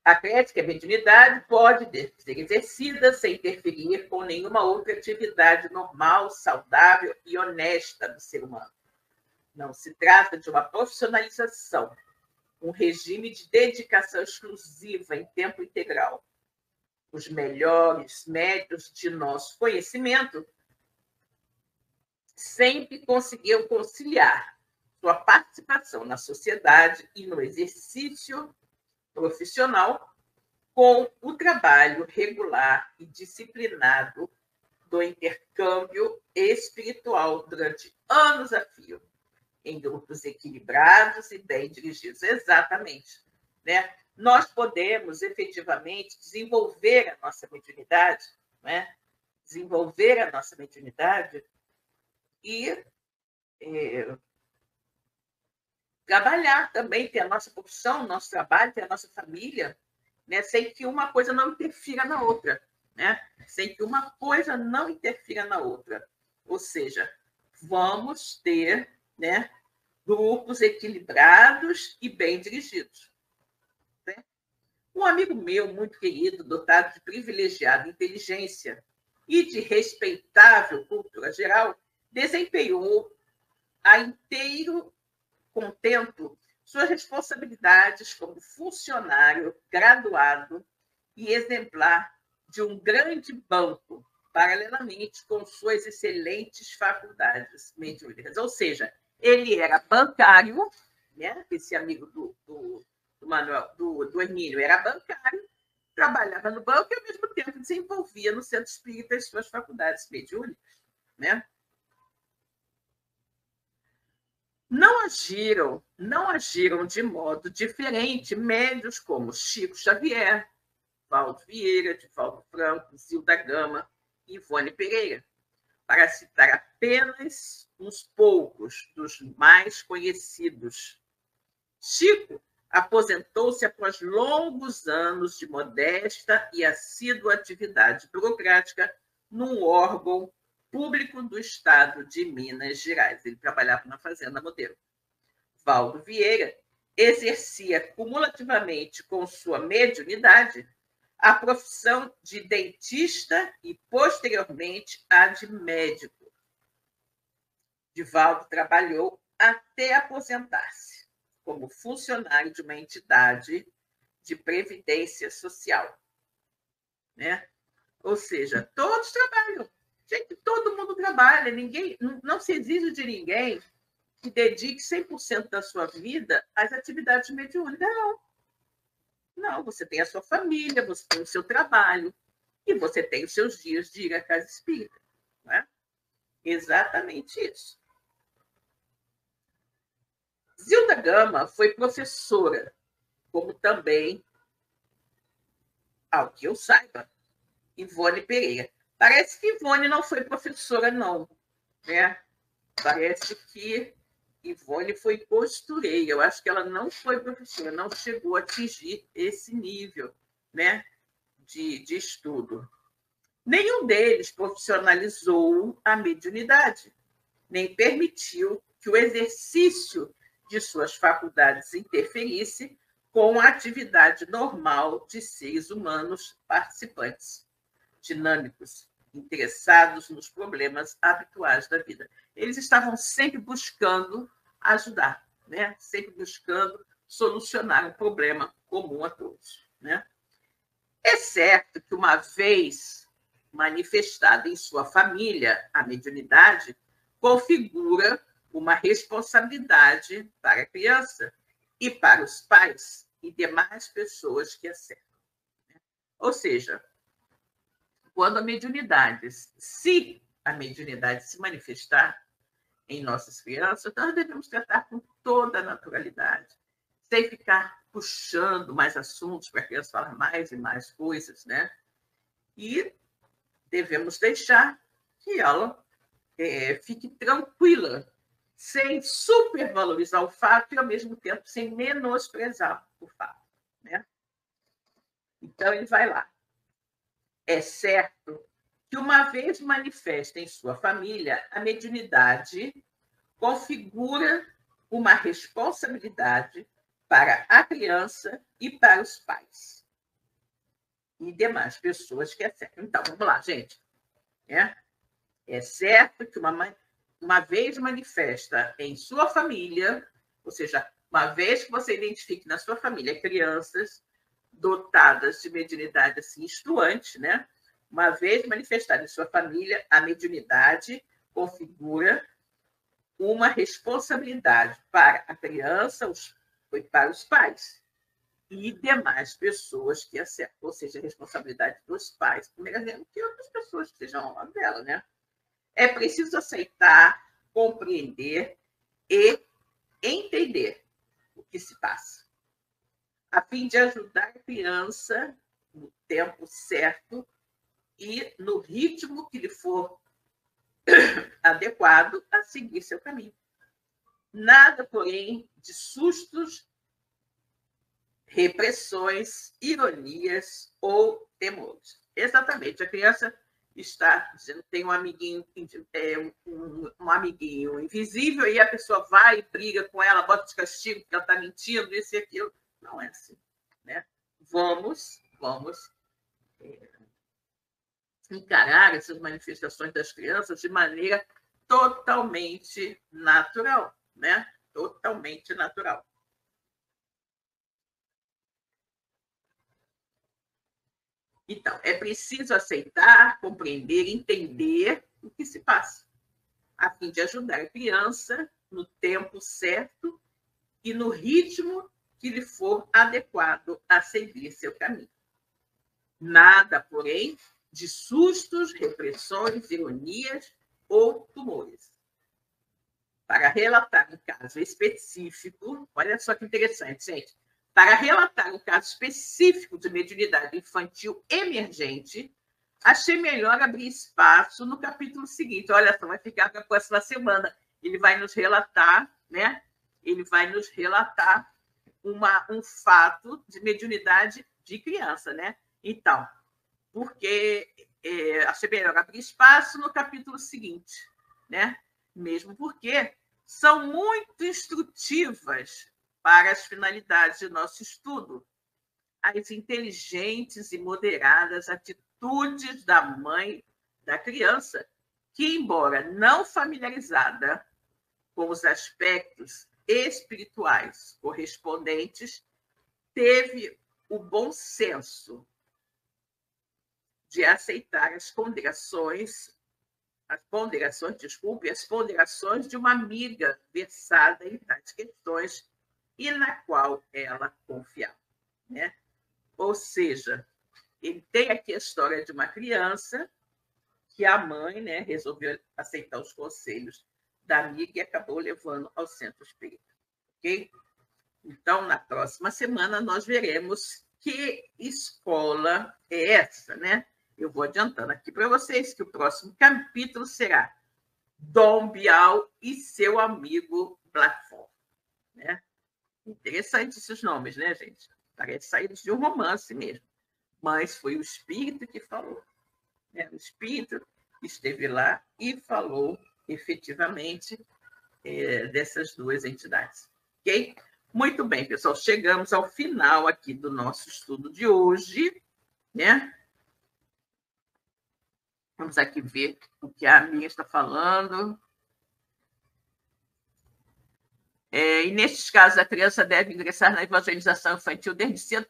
A crítica à mediunidade pode ser exercida sem interferir com nenhuma outra atividade normal, saudável e honesta do ser humano. Não se trata de uma profissionalização, um regime de dedicação exclusiva em tempo integral. Os melhores médiuns de nosso conhecimento sempre conseguiram conciliar sua participação na sociedade e no exercício profissional com o trabalho regular e disciplinado do intercâmbio espiritual durante anos a fio, em grupos equilibrados e bem dirigidos. Exatamente, né? Nós podemos, efetivamente, desenvolver a nossa mediunidade, né? Desenvolver a nossa mediunidade e trabalhar também, ter a nossa profissão, nosso trabalho, ter a nossa família, né? Sem que uma coisa não interfira na outra, né? Sem que uma coisa não interfira na outra. Ou seja, vamos ter, né, grupos equilibrados e bem dirigidos. Né? Um amigo meu, muito querido, dotado de privilegiada inteligência e de respeitável cultura geral, desempenhou a inteiro contento suas responsabilidades como funcionário graduado e exemplar de um grande banco, paralelamente com suas excelentes faculdades mediúnicas. Ou seja, ele era bancário, né? Esse amigo do Hermínio era bancário, trabalhava no banco e, ao mesmo tempo, desenvolvia no centro espírita as suas faculdades mediúnicas, né? Não agiram de modo diferente médios como Chico Xavier, Valdo Vieira, Divaldo Franco, Zilda Gama e Ivone Pereira, para citar apenas uns poucos dos mais conhecidos. Chico aposentou-se após longos anos de modesta e assídua atividade burocrática num órgão público do estado de Minas Gerais. Ele trabalhava na Fazenda Modelo. Valdo Vieira exercia cumulativamente com sua mediunidade a profissão de dentista e, posteriormente, a de médico. Divaldo trabalhou até aposentar-se como funcionário de uma entidade de previdência social, né? Ou seja, todos trabalham. Gente, todo mundo trabalha, ninguém, não se exige de ninguém que dedique 100% da sua vida às atividades mediúnicas. Não, você tem a sua família, você tem o seu trabalho e você tem os seus dias de ir à casa espírita. Não é? Exatamente isso. Zilda Gama foi professora, como também, ao que eu saiba, Ivone Pereira. Parece que Ivone não foi professora, não. Né? Parece que Ivone foi costureira. Eu acho que ela não foi professora, não chegou a atingir esse nível, né, de estudo. Nenhum deles profissionalizou a mediunidade, nem permitiu que o exercício de suas faculdades interferisse com a atividade normal de seres humanos participantes, dinâmicos, interessados nos problemas habituais da vida. Eles estavam sempre buscando ajudar, né? Sempre buscando solucionar um problema comum a todos, né? É certo que, uma vez manifestada em sua família, a mediunidade configura uma responsabilidade para a criança e para os pais e demais pessoas que a cercam. Ou seja, quando a mediunidade, se a mediunidade se manifestar em nossas crianças, nós devemos tratar com toda a naturalidade, sem ficar puxando mais assuntos para a criança falar mais e mais coisas, né? E devemos deixar que ela fique tranquila, sem supervalorizar o fato e, ao mesmo tempo, sem menosprezar o fato, né? Então, ele vai lá. É certo que, uma vez manifesta em sua família, a mediunidade configura uma responsabilidade para a criança e para os pais e demais pessoas que a cercam. Então, vamos lá, gente. É certo que, uma vez manifesta em sua família, ou seja, uma vez que você identifique na sua família crianças dotadas de mediunidade assim, instruante, né? Uma vez manifestada em sua família, a mediunidade configura uma responsabilidade para a criança e para os pais e demais pessoas que a cercam, ou seja, a responsabilidade dos pais, primeiramente, que outras pessoas que estejam ao lado dela, né? É preciso aceitar, compreender e entender o que se passa, a fim de ajudar a criança no tempo certo e no ritmo que lhe for adequado a seguir seu caminho. Nada, porém, de sustos, repressões, ironias ou temores. Exatamente, a criança está dizendo que tem um amiguinho invisível e a pessoa vai e briga com ela, bota de castigo porque ela está mentindo, isso e aquilo. Não é assim, né? Vamos encarar essas manifestações das crianças de maneira totalmente natural, né? Totalmente natural. Então, é preciso aceitar, compreender, entender o que se passa, a fim de ajudar a criança no tempo certo e no ritmo que lhe for adequado a seguir seu caminho. Nada, porém, de sustos, repressões, ironias ou tumores. Para relatar um caso específico, olha só que interessante, gente. Para relatar um caso específico de mediunidade infantil emergente, achei melhor abrir espaço no capítulo seguinte. Olha só, vai ficar para a próxima semana. Ele vai nos relatar, né? Ele vai nos relatar um fato de mediunidade de criança, né? Então, porque achei melhor abrir espaço no capítulo seguinte, né? Mesmo porque são muito instrutivas para as finalidades de nosso estudo, as inteligentes e moderadas atitudes da mãe da criança, que, embora não familiarizada com os aspectos espirituais correspondentes, teve o bom senso de aceitar as ponderações de uma amiga versada em tais questões e na qual ela confiava, né? Ou seja, ele tem aqui a história de uma criança que a mãe, né, resolveu aceitar os conselhos da amiga e acabou levando ao centro espírita, ok? Então, na próxima semana, nós veremos que escola é essa, né? Eu vou adiantando aqui para vocês que o próximo capítulo será Dom Bial e seu amigo Blackford, né? Interessantes esses nomes, né, gente? Parece saídos de um romance mesmo. Mas foi o espírito que falou, né? O espírito esteve lá e falou efetivamente, dessas duas entidades. Ok? Muito bem, pessoal, chegamos ao final aqui do nosso estudo de hoje, né? Vamos aqui ver o que a Minha está falando. E nestes casos, a criança deve ingressar na evangelização infantil desde cedo.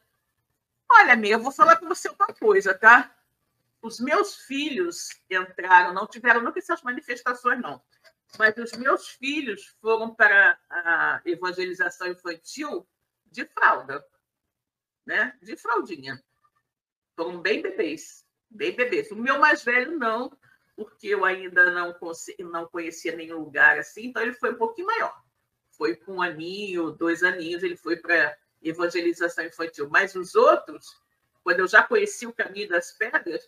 Olha, Minha, eu vou falar para você uma coisa, tá? Os meus filhos entraram, não tiveram nunca essas manifestações, não. Mas os meus filhos foram para a evangelização infantil de fralda, né? De fraldinha. Foram bem bebês, bem bebês. O meu mais velho não, porque eu ainda não conhecia nenhum lugar assim, então ele foi um pouquinho maior. Foi com 1 aninho, 2 aninhos, ele foi para evangelização infantil. Mas os outros, quando eu já conheci o Caminho das Pedras,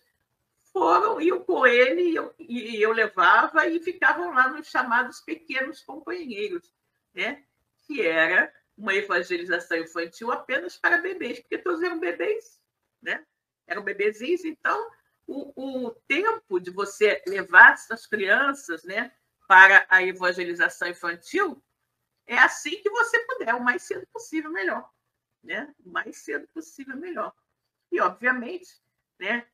iam com ele e eu levava e ficavam lá nos chamados pequenos companheiros, né? Que era uma evangelização infantil apenas para bebês, porque todos eram bebês, né? Eram bebezinhos, então o tempo de você levar essas crianças, né, para a evangelização infantil é assim que você puder, o mais cedo possível, melhor, né? O mais cedo possível, melhor. E, obviamente, né,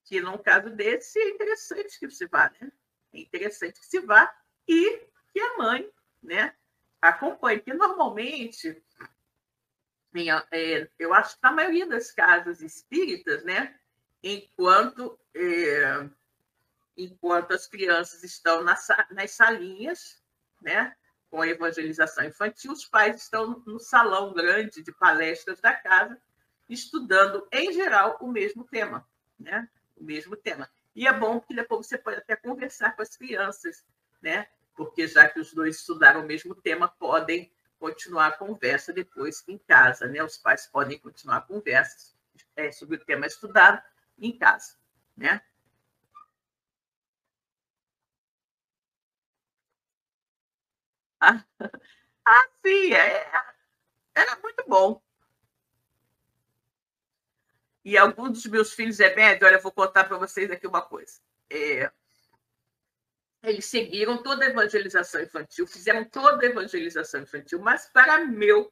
que num caso desse é interessante que você vá, né? É interessante que se vá e que a mãe, né, acompanhe. Porque normalmente, eu acho que na maioria das casas espíritas, né, enquanto as crianças estão nas salinhas, né, com a evangelização infantil, os pais estão no salão grande de palestras da casa, estudando, em geral, o mesmo tema, né? O mesmo tema. E é bom que depois você pode até conversar com as crianças, né? Porque já que os dois estudaram o mesmo tema, podem continuar a conversa depois em casa, né? Os pais podem continuar a conversa sobre o tema estudado em casa, né? Sim, era muito bom. E alguns dos meus filhos médio, olha, eu vou contar para vocês aqui uma coisa. Eles seguiram toda a evangelização infantil, fizeram toda a evangelização infantil, mas para meu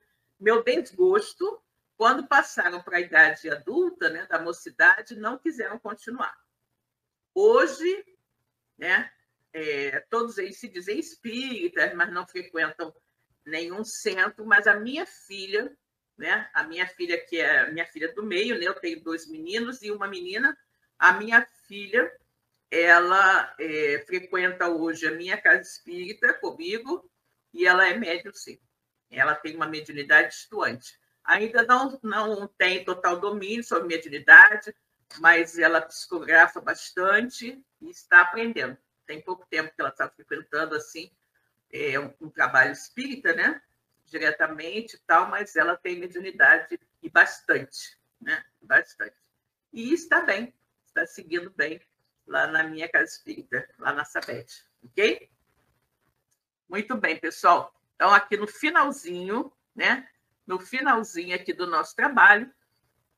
desgosto, quando passaram para a idade adulta, né, da mocidade, não quiseram continuar. Hoje, né, todos eles se dizem espíritas, mas não frequentam nenhum centro, mas a minha filha, né, a minha filha, que é a minha filha do meio, né, eu tenho 2 meninos e uma menina, a minha filha, ela frequenta hoje a minha casa espírita comigo e ela é médium, sim. Ela tem uma mediunidade estuante. Ainda não tem total domínio sobre mediunidade, mas ela psicografa bastante e está aprendendo. Tem pouco tempo que ela está frequentando assim um trabalho espírita, né? Diretamente e tal, mas ela tem mediunidade e bastante, né? Bastante. E está bem, está seguindo bem lá na minha casa espírita, lá na Sabete, ok? Muito bem, pessoal. Então, aqui no finalzinho, né? No finalzinho aqui do nosso trabalho,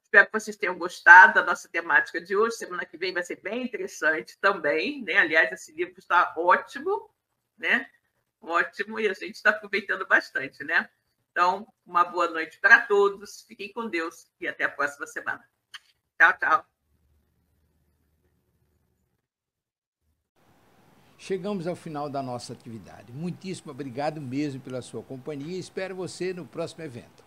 espero que vocês tenham gostado da nossa temática de hoje. Semana que vem vai ser bem interessante também, né? Aliás, esse livro está ótimo, né? Ótimo, e a gente está aproveitando bastante, né? Então, uma boa noite para todos. Fiquem com Deus e até a próxima semana. Tchau, tchau. Chegamos ao final da nossa atividade. Muitíssimo obrigado mesmo pela sua companhia e espero você no próximo evento.